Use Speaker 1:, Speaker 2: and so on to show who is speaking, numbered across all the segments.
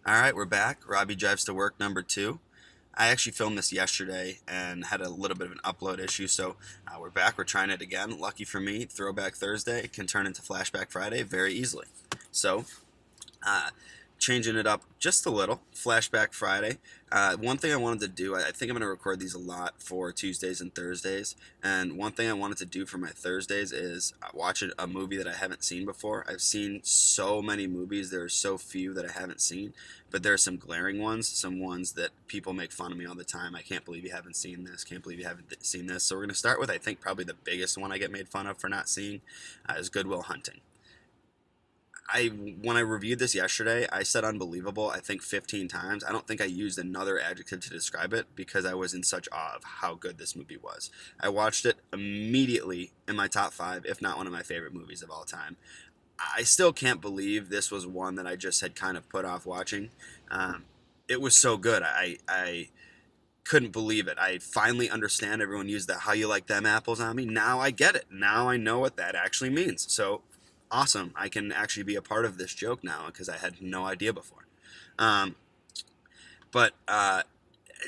Speaker 1: All right, we're back. Robbie Drives to Work #2. I actually filmed this yesterday and had a little bit of an upload issue, so we're back. We're trying it again. Lucky for me, Throwback Thursday can turn into Flashback Friday very easily. So uh, changing it up just a little. Flashback Friday. One thing I wanted to do, I think I'm going to record these a lot for Tuesdays and Thursdays. And one thing I wanted to do for my Thursdays is watch a movie that I haven't seen before. I've seen so many movies. There are so few that I haven't seen. But there are some glaring ones, some ones that people make fun of me all the time. I can't believe you haven't seen this. Can't believe you haven't seen this. So we're going to start with, I think, probably the biggest one I get made fun of for not seeing is Good Will Hunting. When I reviewed this yesterday, I said unbelievable, I think 15 times. I don't think I used another adjective to describe it because I was in such awe of how good this movie was. I watched it immediately in my top 5, if not one of my favorite movies of all time. I still can't believe this was one that I just had kind of put off watching. It was so good. I couldn't believe it. I finally understand everyone used the "how you like them apples" on me. Now I get it. Now I know what that actually means. So awesome. I can actually be a part of this joke now because I had no idea before. Um, but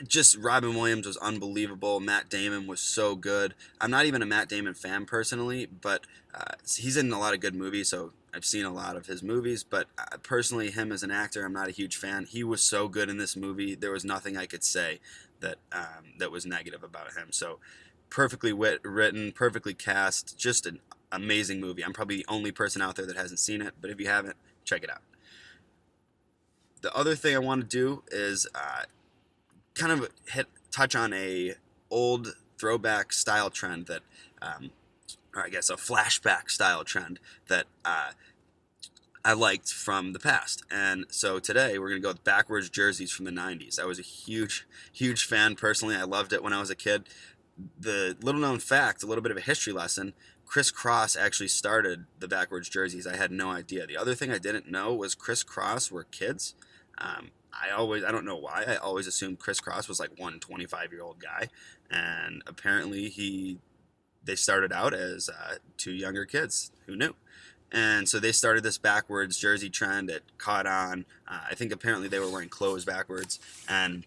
Speaker 1: just Robin Williams was unbelievable. Matt Damon was so good. I'm not even a Matt Damon fan personally, but he's in a lot of good movies, so I've seen a lot of his movies. But personally, him as an actor, I'm not a huge fan. He was so good in this movie. There was nothing I could say that was negative about him. So perfectly written, perfectly cast, just an amazing movie. I'm probably the only person out there that hasn't seen it, but if you haven't, check it out. The other thing I want to do is kind of touch on a old throwback style trend that, or I guess a flashback style trend that I liked from the past. And so today we're going to go with backwards jerseys from the 90s. I was a huge fan personally. I loved it when I was a kid. The little known fact, a little bit of a history lesson, Chris Cross actually started the backwards jerseys. I had no idea. The other thing I didn't know was Chris Cross were kids. I don't know why, I always assumed Chris Cross was like one 25-year-old guy. And apparently they started out as 2 younger kids. Who knew? And so they started this backwards jersey trend. It caught on. I think apparently they were wearing clothes backwards and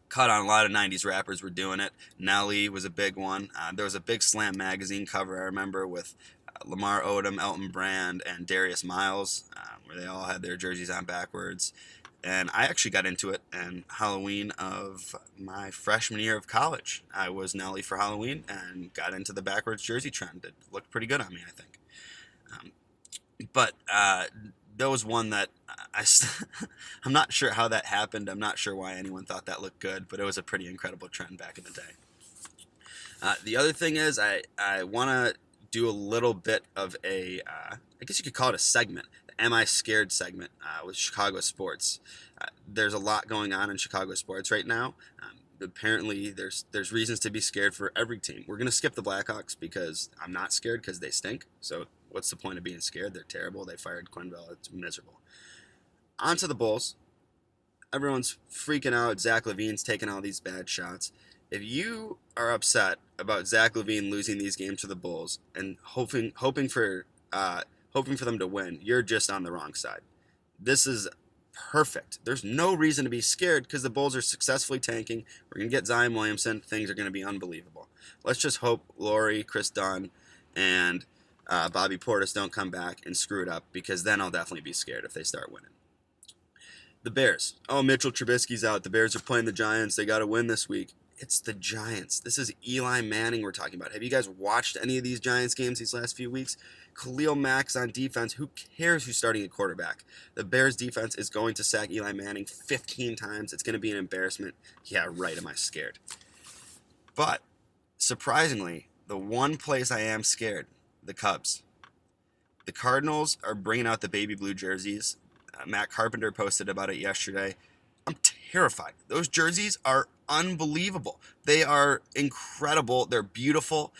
Speaker 1: caught on. A lot of 90s rappers were doing it. Nelly was a big one. There was a big Slam magazine cover, I remember, with Lamar Odom, Elton Brand, and Darius Miles, where they all had their jerseys on backwards. And I actually got into it in Halloween of my freshman year of college. I was Nelly for Halloween and got into the backwards jersey trend. It looked pretty good on me, I think. Um, but there was one that I'm not sure how that happened. I'm not sure why anyone thought that looked good, but it was a pretty incredible trend back in the day. The other thing is I want to do a little bit of I guess you could call it a segment, the Am I Scared segment with Chicago sports. There's a lot going on in Chicago sports right now. Apparently, there's reasons to be scared for every team. We're going to skip the Blackhawks because I'm not scared because they stink. So what's the point of being scared? They're terrible. They fired Quenneville. It's miserable. On to the Bulls. Everyone's freaking out. Zach LaVine's taking all these bad shots. If you are upset about Zach LaVine losing these games to the Bulls and hoping for them to win, you're just on the wrong side. This is perfect. There's no reason to be scared because the Bulls are successfully tanking. We're going to get Zion Williamson. Things are going to be unbelievable. Let's just hope Laurie, Chris Dunn, and Bobby Portis don't come back and screw it up, because then I'll definitely be scared if they start winning. The Bears. Oh, Mitchell Trubisky's out. The Bears are playing the Giants. They got to win this week. It's the Giants. This is Eli Manning we're talking about. Have you guys watched any of these Giants games these last few weeks? Khalil Mack's on defense. Who cares who's starting at quarterback? The Bears defense is going to sack Eli Manning 15 times. It's going to be an embarrassment. Yeah, right. Am I scared? But surprisingly, the one place I am scared, the Cubs. The Cardinals are bringing out the baby blue jerseys. Matt Carpenter posted about it yesterday. I'm terrified. Those jerseys are unbelievable. They are incredible. They're beautiful.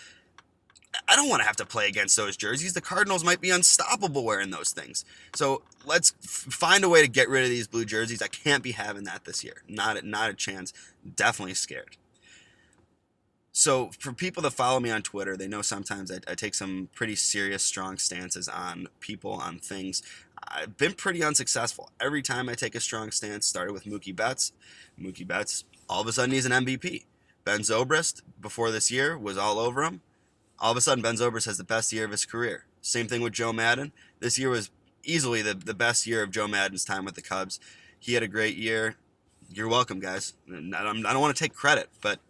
Speaker 1: I don't want to have to play against those jerseys. The Cardinals might be unstoppable wearing those things. So let's find a way to get rid of these blue jerseys. I can't be having that this year. Not a chance. Definitely scared. So for people that follow me on Twitter, they know sometimes I take some pretty serious, strong stances on people, on things. I've been pretty unsuccessful. Every time I take a strong stance, started with Mookie Betts. Mookie Betts, all of a sudden he's an MVP. Ben Zobrist, before this year, was all over him. All of a sudden, Ben Zobrist has the best year of his career. Same thing with Joe Madden. This year was easily the best year of Joe Madden's time with the Cubs. He had a great year. You're welcome, guys. I don't want to take credit, but,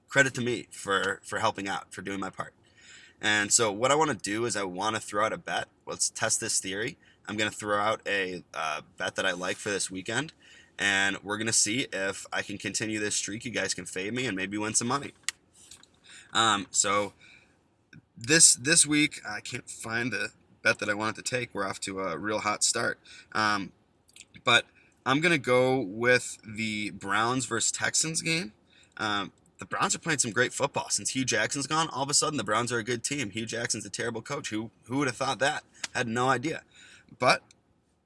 Speaker 1: credit to me for helping out, for doing my part. And so what I want to do is I want to throw out a bet. Let's test this theory. I'm going to throw out a bet that I like for this weekend, and we're going to see if I can continue this streak. You guys can fade me and maybe win some money. So this week, I can't find the bet that I wanted to take. We're off to a real hot start. But I'm going to go with the Browns versus Texans game. The Browns are playing some great football. Since Hugh Jackson's gone, all of a sudden the Browns are a good team. Hugh Jackson's a terrible coach. Who would have thought that? Had no idea. But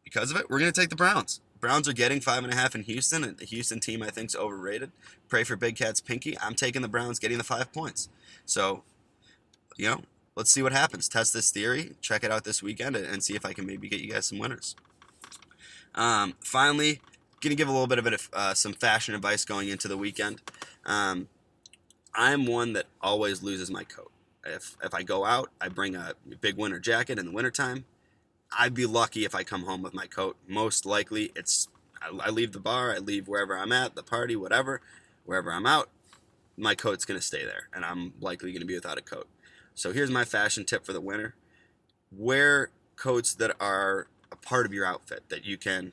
Speaker 1: because of it, we're going to take the Browns. Browns are getting 5.5 in Houston, and the Houston team I think is overrated. Pray for Big Cat's pinky. I'm taking the Browns getting the 5 points. So, let's see what happens. Test this theory. Check it out this weekend and see if I can maybe get you guys some winners. Finally, going to give a little bit of some fashion advice going into the weekend. I'm one that always loses my coat. If I go out, I bring a big winter jacket in the wintertime. I'd be lucky if I come home with my coat. Most likely, I leave the bar, I leave wherever I'm at, the party, whatever, wherever I'm out, my coat's going to stay there, and I'm likely going to be without a coat. So here's my fashion tip for the winter. Wear coats that are a part of your outfit that you can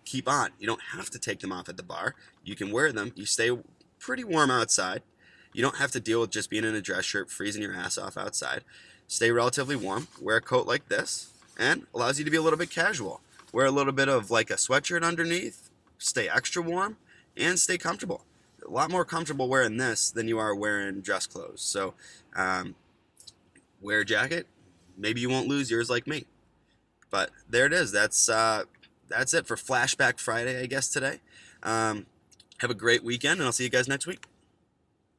Speaker 1: keep on. You don't have to take them off at the bar. You can wear them. You stay pretty warm outside. You don't have to deal with just being in a dress shirt, freezing your ass off outside. Stay relatively warm. Wear a coat like this, and allows you to be a little bit casual. Wear a little bit of like a sweatshirt underneath. Stay extra warm and stay comfortable. A lot more comfortable wearing this than you are wearing dress clothes. So wear a jacket. Maybe you won't lose yours like me. But there it is. That's it for Flashback Friday, I guess, today. Have a great weekend, and I'll see you guys next week.